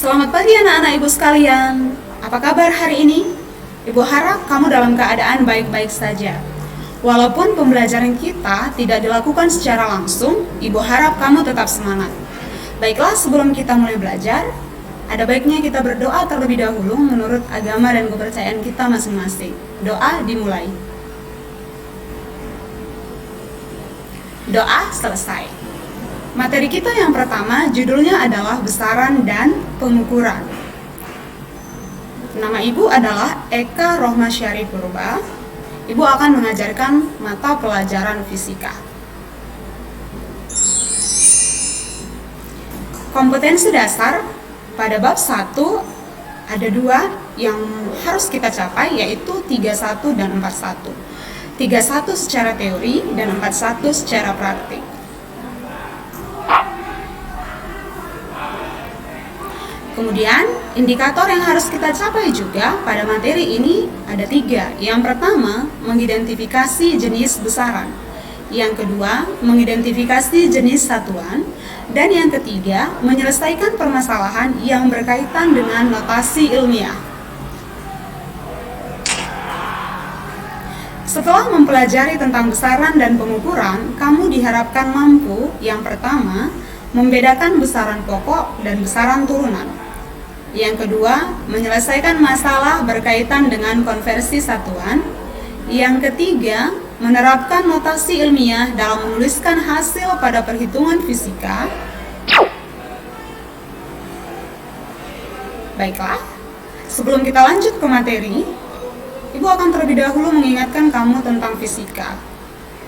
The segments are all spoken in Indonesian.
Selamat pagi anak-anak ibu sekalian. Apa kabar hari ini? Ibu harap kamu dalam keadaan baik-baik saja. Walaupun pembelajaran kita tidak dilakukan secara langsung, ibu harap kamu tetap semangat. Baiklah, sebelum kita mulai belajar, ada baiknya kita berdoa terlebih dahulu menurut agama dan kepercayaan kita masing-masing. Doa dimulai. Doa selesai. Materi kita yang pertama judulnya adalah besaran dan pengukuran. Nama ibu adalah Eka Rohmasyari Purba. Ibu akan mengajarkan mata pelajaran fisika. Kompetensi dasar pada bab 1 ada 2 yang harus kita capai, yaitu 31 dan 41. 31 secara teori dan 41 secara praktik. Kemudian, indikator yang harus kita capai juga pada materi ini ada 3. Yang pertama, mengidentifikasi jenis besaran. Yang kedua, mengidentifikasi jenis satuan. Dan yang ketiga, menyelesaikan permasalahan yang berkaitan dengan notasi ilmiah. Setelah mempelajari tentang besaran dan pengukuran, kamu diharapkan mampu, yang pertama, membedakan besaran pokok dan besaran turunan. Yang kedua, menyelesaikan masalah berkaitan dengan konversi satuan. Yang ketiga, menerapkan notasi ilmiah dalam menuliskan hasil pada perhitungan fisika. Baiklah, sebelum kita lanjut ke materi, Ibu akan terlebih dahulu mengingatkan kamu tentang fisika.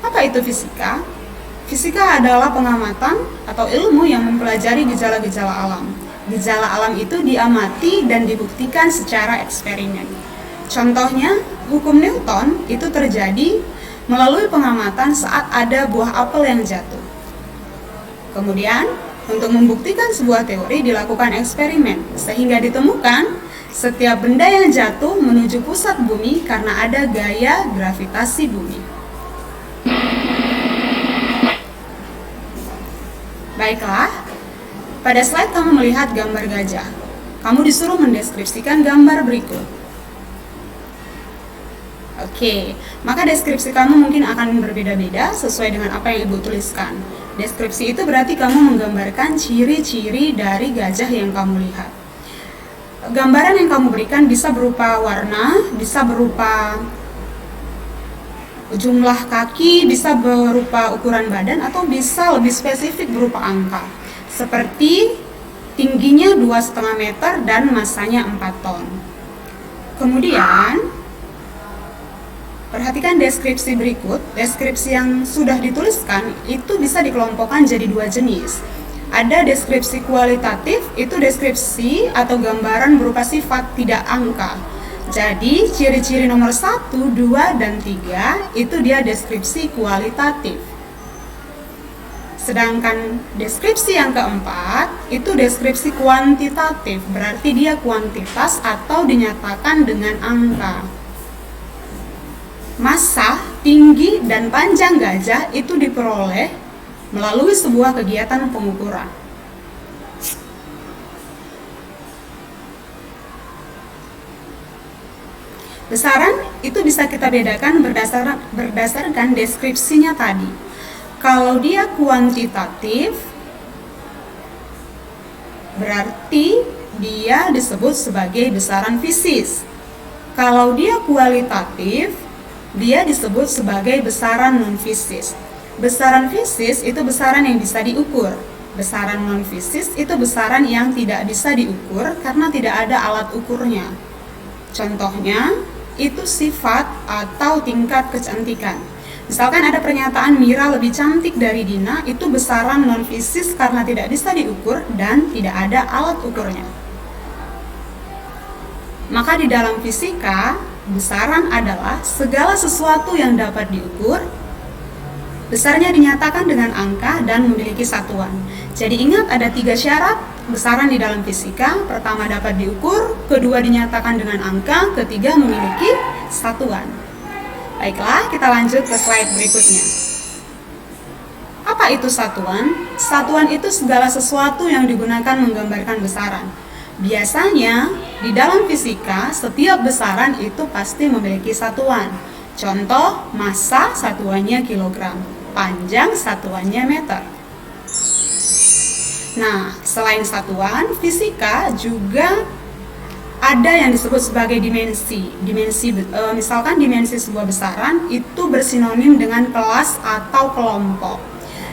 Apa itu fisika? Fisika adalah pengamatan atau ilmu yang mempelajari gejala-gejala alam. Gejala alam itu diamati dan dibuktikan secara eksperimen. Contohnya, hukum Newton itu terjadi melalui pengamatan saat ada buah apel yang jatuh. Kemudian, untuk membuktikan sebuah teori dilakukan eksperimen, sehingga ditemukan setiap benda yang jatuh menuju pusat bumi karena ada gaya gravitasi bumi. Baiklah, pada slide kamu melihat gambar gajah. Kamu disuruh mendeskripsikan gambar berikut. Oke, maka deskripsi kamu mungkin akan berbeda-beda sesuai dengan apa yang Ibu tuliskan. Deskripsi itu berarti kamu menggambarkan ciri-ciri dari gajah yang kamu lihat. Gambaran yang kamu berikan bisa berupa warna, bisa berupa jumlah kaki, bisa berupa ukuran badan, atau bisa lebih spesifik berupa angka. Seperti tingginya 2,5 meter dan masanya 4 ton. Kemudian, perhatikan deskripsi berikut. Deskripsi yang sudah dituliskan itu bisa dikelompokkan jadi 2 jenis. Ada deskripsi kualitatif, itu deskripsi atau gambaran berupa sifat tidak angka. Jadi, ciri-ciri nomor 1, 2, dan 3 itu dia deskripsi kualitatif. Sedangkan deskripsi yang keempat itu deskripsi kuantitatif, berarti dia kuantitas atau dinyatakan dengan angka. Massa, tinggi, dan panjang gajah itu diperoleh melalui sebuah kegiatan pengukuran. Besaran itu bisa kita bedakan berdasarkan deskripsinya tadi. Kalau dia kuantitatif, berarti dia disebut sebagai besaran fisis. Kalau dia kualitatif, dia disebut sebagai besaran non-fisis. Besaran fisis itu besaran yang bisa diukur. Besaran non-fisis itu besaran yang tidak bisa diukur karena tidak ada alat ukurnya. Contohnya, itu sifat atau tingkat kecantikan. Misalkan ada pernyataan Mira lebih cantik dari Dina, itu besaran non-fisis karena tidak bisa diukur dan tidak ada alat ukurnya. Maka di dalam fisika, besaran adalah segala sesuatu yang dapat diukur, besarnya dinyatakan dengan angka dan memiliki satuan. Jadi ingat ada 3 syarat besaran di dalam fisika. Pertama dapat diukur, kedua dinyatakan dengan angka, ketiga memiliki satuan. Baiklah, kita lanjut ke slide berikutnya. Apa itu satuan? Satuan itu segala sesuatu yang digunakan menggambarkan besaran. Biasanya, di dalam fisika, setiap besaran itu pasti memiliki satuan. Contoh, massa satuannya kilogram, panjang satuannya meter. Nah, selain satuan, fisika juga ada yang disebut sebagai dimensi. Misalkan dimensi sebuah besaran itu bersinonim dengan kelas atau kelompok.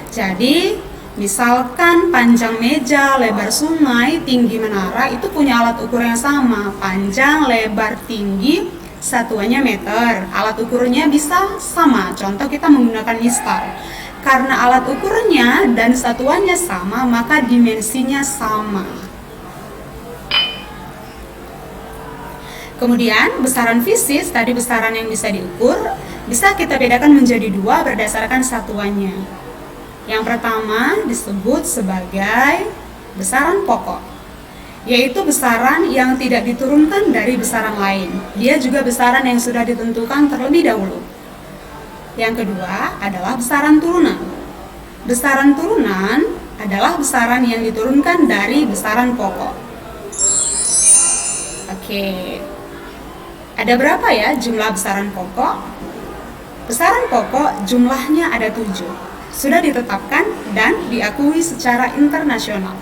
Jadi, misalkan panjang meja, lebar sungai, tinggi menara itu punya alat ukur yang sama. Panjang, lebar, tinggi, satuannya meter. Alat ukurnya bisa sama. Contoh kita menggunakan mistar. Karena alat ukurnya dan satuannya sama, maka dimensinya sama. Kemudian besaran fisis, tadi besaran yang bisa diukur, bisa kita bedakan menjadi dua berdasarkan satuannya. Yang pertama disebut sebagai besaran pokok, yaitu besaran yang tidak diturunkan dari besaran lain. Dia juga besaran yang sudah ditentukan terlebih dahulu. Yang kedua adalah besaran turunan. Besaran turunan adalah besaran yang diturunkan dari besaran pokok. Oke. Ada berapa ya jumlah besaran pokok? Besaran pokok jumlahnya ada 7. Sudah ditetapkan dan diakui secara internasional.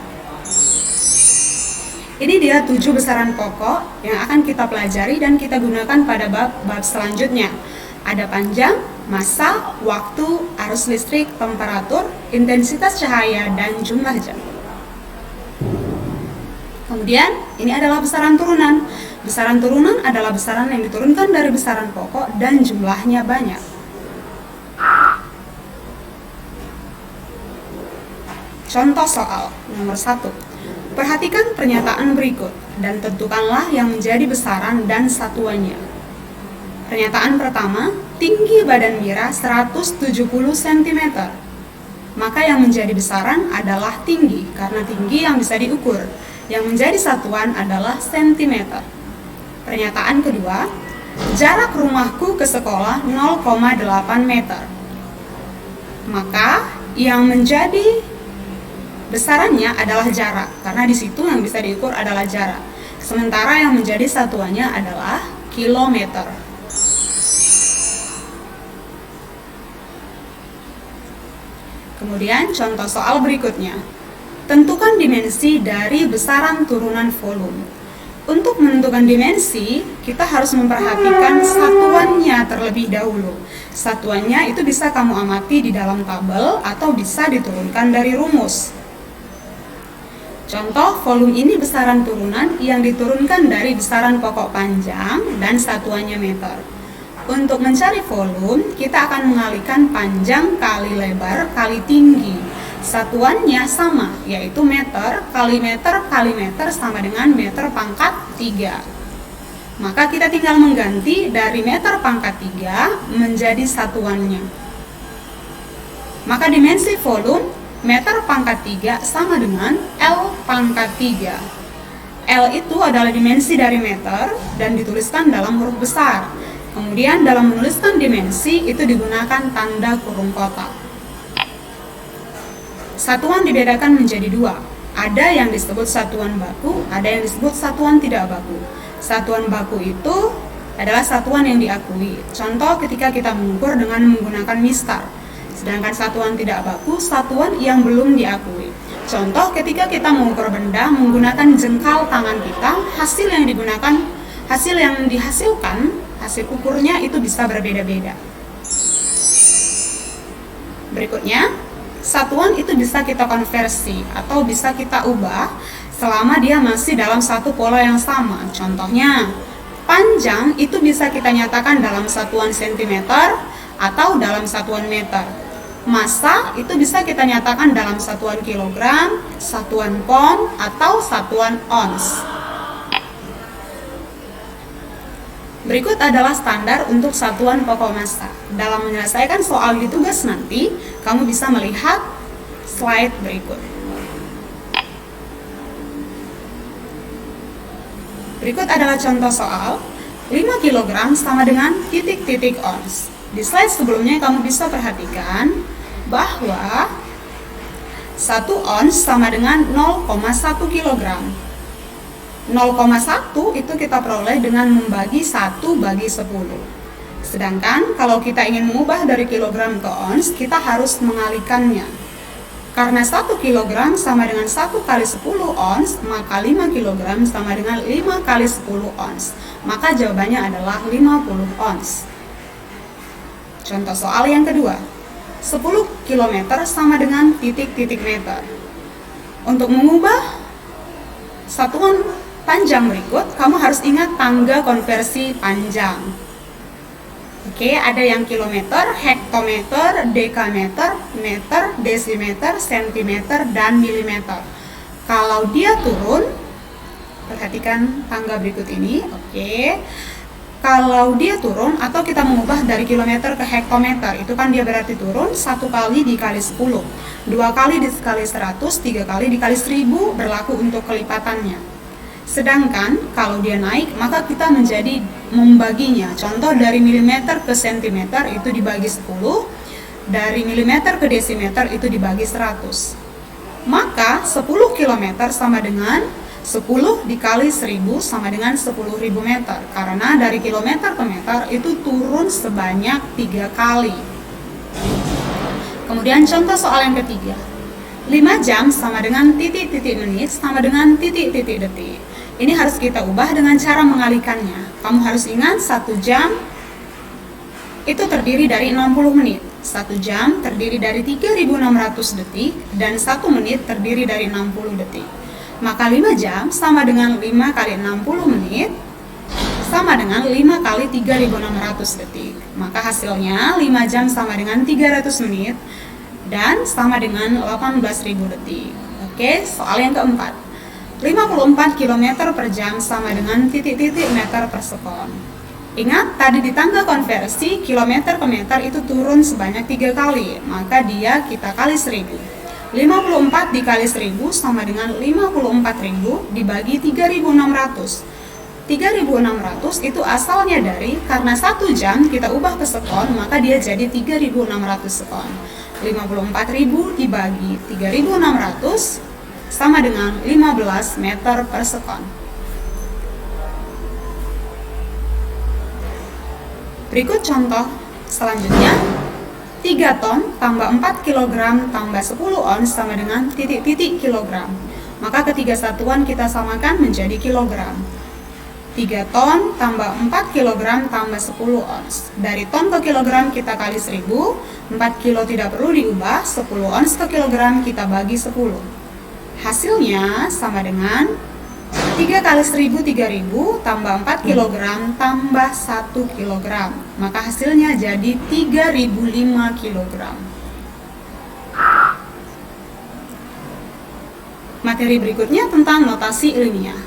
Ini dia 7 besaran pokok yang akan kita pelajari dan kita gunakan pada bab selanjutnya. Ada panjang, massa, waktu, arus listrik, temperatur, intensitas cahaya, dan jumlah jam. Kemudian, ini adalah besaran turunan. Besaran turunan adalah besaran yang diturunkan dari besaran pokok dan jumlahnya banyak. Contoh soal nomor 1. Perhatikan pernyataan berikut dan tentukanlah yang menjadi besaran dan satuannya. Pernyataan pertama, tinggi badan Mira 170 cm. Maka yang menjadi besaran adalah tinggi, karena tinggi yang bisa diukur. Yang menjadi satuan adalah sentimeter. Pernyataan kedua, jarak rumahku ke sekolah 0,8 meter. Maka yang menjadi besarannya adalah jarak, karena di situ yang bisa diukur adalah jarak. Sementara yang menjadi satuannya adalah kilometer. Kemudian contoh soal berikutnya. Tentukan dimensi dari besaran turunan volume. Untuk menentukan dimensi, kita harus memperhatikan satuannya terlebih dahulu. Satuannya itu bisa kamu amati di dalam tabel atau bisa diturunkan dari rumus. Contoh, volume ini besaran turunan yang diturunkan dari besaran pokok panjang dan satuannya meter. Untuk mencari volume, kita akan mengalihkan panjang kali lebar kali tinggi. Satuannya sama, yaitu meter kali meter kali meter sama dengan meter pangkat 3. Maka kita tinggal mengganti dari meter pangkat 3 menjadi satuannya. Maka dimensi volume meter pangkat 3 sama dengan L pangkat 3. L itu adalah dimensi dari meter dan dituliskan dalam huruf besar. Kemudian dalam menuliskan dimensi itu digunakan tanda kurung kotak. Satuan dibedakan menjadi dua. Ada yang disebut satuan baku, ada yang disebut satuan tidak baku. Satuan baku itu adalah satuan yang diakui. Contoh ketika kita mengukur dengan menggunakan mistar. Sedangkan satuan tidak baku, satuan yang belum diakui. Contoh ketika kita mengukur benda menggunakan jengkal tangan kita, hasil yang digunakan, hasil yang dihasilkan, hasil ukurnya itu bisa berbeda-beda. Berikutnya, satuan itu bisa kita konversi atau bisa kita ubah selama dia masih dalam satu pola yang sama. Contohnya, panjang itu bisa kita nyatakan dalam satuan sentimeter atau dalam satuan meter. Massa itu bisa kita nyatakan dalam satuan kilogram, satuan pound, atau satuan ons. Berikut adalah standar untuk satuan pokok massa. Dalam menyelesaikan soal di tugas nanti, kamu bisa melihat slide berikut. Berikut adalah contoh soal, 5 kg sama dengan titik-titik ons. Di slide sebelumnya kamu bisa perhatikan bahwa 1 ons sama dengan 0,1 kg. 0,1 itu kita peroleh dengan membagi 1 bagi 10. Sedangkan kalau kita ingin mengubah dari kilogram ke ons, kita harus mengalihkannya. Karena 1 kilogram sama dengan 1 kali 10 ons, maka 5 kilogram sama dengan 5 kali 10 ons. Maka jawabannya adalah 50 ons. Contoh soal yang kedua. 10 km sama dengan titik-titik meter. Untuk mengubah satuan panjang berikut, kamu harus ingat tangga konversi panjang. Oke, ada yang kilometer, hektometer, dekameter, meter, desimeter, sentimeter, dan milimeter. Kalau dia turun, perhatikan tangga berikut ini. Oke, kalau dia turun atau kita mengubah dari kilometer ke hektometer, itu kan dia berarti turun 1 kali dikali 10, 2 kali dikali 100, 3 kali dikali 1000 berlaku untuk kelipatannya. Sedangkan kalau dia naik, maka kita menjadi membaginya. Contoh dari milimeter ke sentimeter itu dibagi 10, dari milimeter ke desimeter itu dibagi 100. Maka 10 km sama dengan 10 dikali 1000 sama dengan 10.000 meter. Karena dari kilometer ke meter itu turun sebanyak 3 kali. Kemudian contoh soal yang ketiga. 5 jam sama dengan titik-titik menit sama dengan titik-titik detik. Ini harus kita ubah dengan cara mengalihkannya. Kamu harus ingat 1 jam itu terdiri dari 60 menit. 1 jam terdiri dari 3.600 detik dan 1 menit terdiri dari 60 detik. Maka 5 jam sama dengan 5 kali 60 menit sama dengan 5 kali 3.600 detik. Maka hasilnya 5 jam sama dengan 300 menit dan sama dengan 18.000 detik. Oke, soal yang keempat. 54 km per jam sama dengan titik-titik meter per sekon. Ingat, tadi di tangga konversi kilometer ke meter itu turun sebanyak 3 kali, maka dia kita kali 1000. 54 dikali 1000 sama dengan 54.000 dibagi 3.600. 3.600 itu asalnya dari, karena 1 jam kita ubah ke sekon, maka dia jadi 3.600 sekon. 54.000 dibagi 3.600 sama dengan 15 meter per sekon. Berikut contoh selanjutnya. 3 ton tambah 4 kg tambah 10 ons sama dengan titik-titik kilogram. Maka ketiga satuan kita samakan menjadi kilogram. 3 ton tambah 4 kg tambah 10 ons. Dari ton ke kilogram kita kali 1000, 4 kilo tidak perlu diubah, 10 ons ke kilogram kita bagi 10. Hasilnya sama dengan 3 kali 1000, 3000 tambah 4 kg tambah 1 kg. Maka hasilnya jadi 3005 kg. Materi berikutnya tentang notasi ilmiah.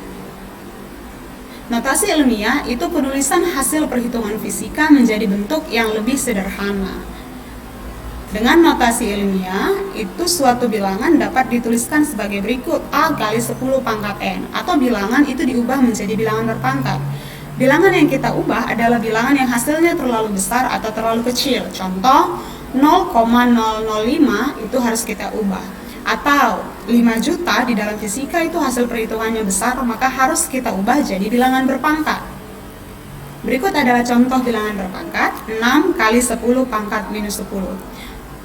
Notasi ilmiah itu penulisan hasil perhitungan fisika menjadi bentuk yang lebih sederhana. Dengan notasi ilmiah, itu suatu bilangan dapat dituliskan sebagai berikut: A kali 10 pangkat N, atau bilangan itu diubah menjadi bilangan berpangkat. Bilangan yang kita ubah adalah bilangan yang hasilnya terlalu besar atau terlalu kecil. Contoh, 0,005 itu harus kita ubah. Atau 5 juta di dalam fisika itu hasil perhitungannya besar, maka harus kita ubah jadi bilangan berpangkat. Berikut adalah contoh bilangan berpangkat: 6 kali 10 pangkat minus 10.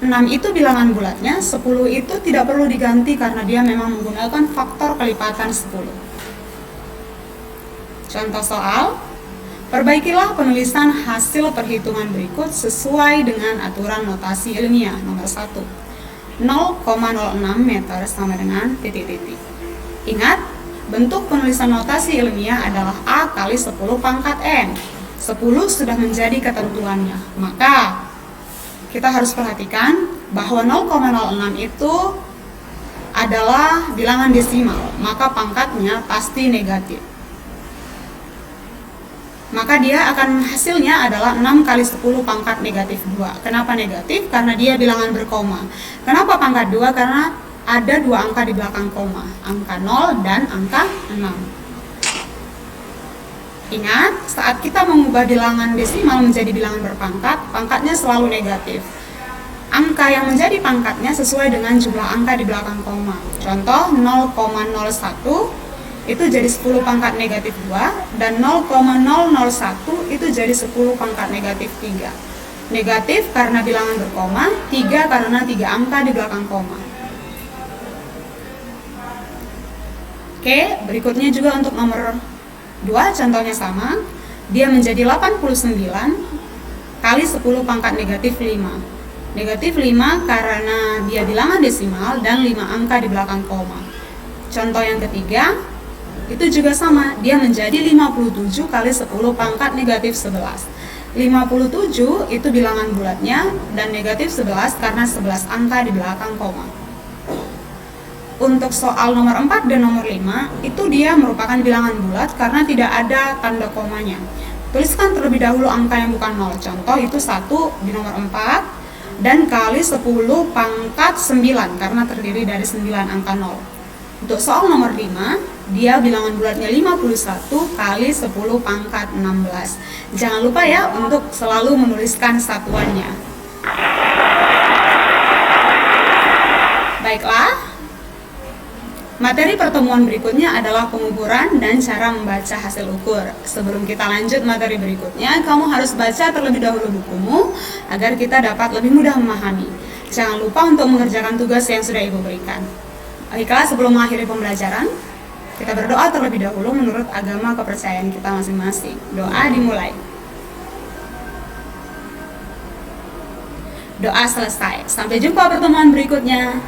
6 itu bilangan bulatnya, 10 itu tidak perlu diganti karena dia memang menggunakan faktor kelipatan 10. Contoh soal, perbaikilah penulisan hasil perhitungan berikut sesuai dengan aturan notasi ilmiah. Nomor 1, 0,06 meter sama dengan titik-titik. Ingat, bentuk penulisan notasi ilmiah adalah A kali 10 pangkat N. 10 sudah menjadi ketentuannya, maka kita harus perhatikan bahwa 0,06 itu adalah bilangan desimal, maka pangkatnya pasti negatif. Maka dia akan hasilnya adalah 6 kali 10 pangkat negatif 2. Kenapa negatif? Karena dia bilangan berkoma. Kenapa pangkat 2? Karena ada 2 angka di belakang koma, angka 0 dan angka 6. Ingat, saat kita mengubah bilangan desimal menjadi bilangan berpangkat, pangkatnya selalu negatif. Angka yang menjadi pangkatnya sesuai dengan jumlah angka di belakang koma. Contoh 0,01 itu jadi 10 pangkat negatif 2, dan 0,001 itu jadi 10 pangkat negatif 3. Negatif karena bilangan berkoma, 3 karena 3 angka di belakang koma. Oke, berikutnya juga untuk nomor 2, contohnya sama. Dia menjadi 89 kali 10 pangkat negatif 5. Negatif 5 karena dia bilangan desimal dan 5 angka di belakang koma. Contoh yang ketiga, itu juga sama, dia menjadi 57 kali 10 pangkat negatif 11. 57 itu bilangan bulatnya dan negatif 11 karena 11 angka di belakang koma. Untuk soal nomor 4 dan nomor 5, itu dia merupakan bilangan bulat karena tidak ada tanda komanya. Tuliskan terlebih dahulu angka yang bukan 0. Contoh itu 1 di nomor 4 dan kali 10 pangkat 9 karena terdiri dari 9 angka 0. Untuk soal nomor 5, dia bilangan bulatnya 51 kali 10 pangkat 16. Jangan lupa ya untuk selalu menuliskan satuannya. Baiklah, materi pertemuan berikutnya adalah pengukuran dan cara membaca hasil ukur. Sebelum kita lanjut materi berikutnya, kamu harus baca terlebih dahulu bukumu agar kita dapat lebih mudah memahami. Jangan lupa untuk mengerjakan tugas yang sudah Ibu berikan. Baiklah, sebelum mengakhiri pembelajaran, kita berdoa terlebih dahulu menurut agama kepercayaan kita masing-masing. Doa dimulai. Doa selesai. Sampai jumpa pertemuan berikutnya.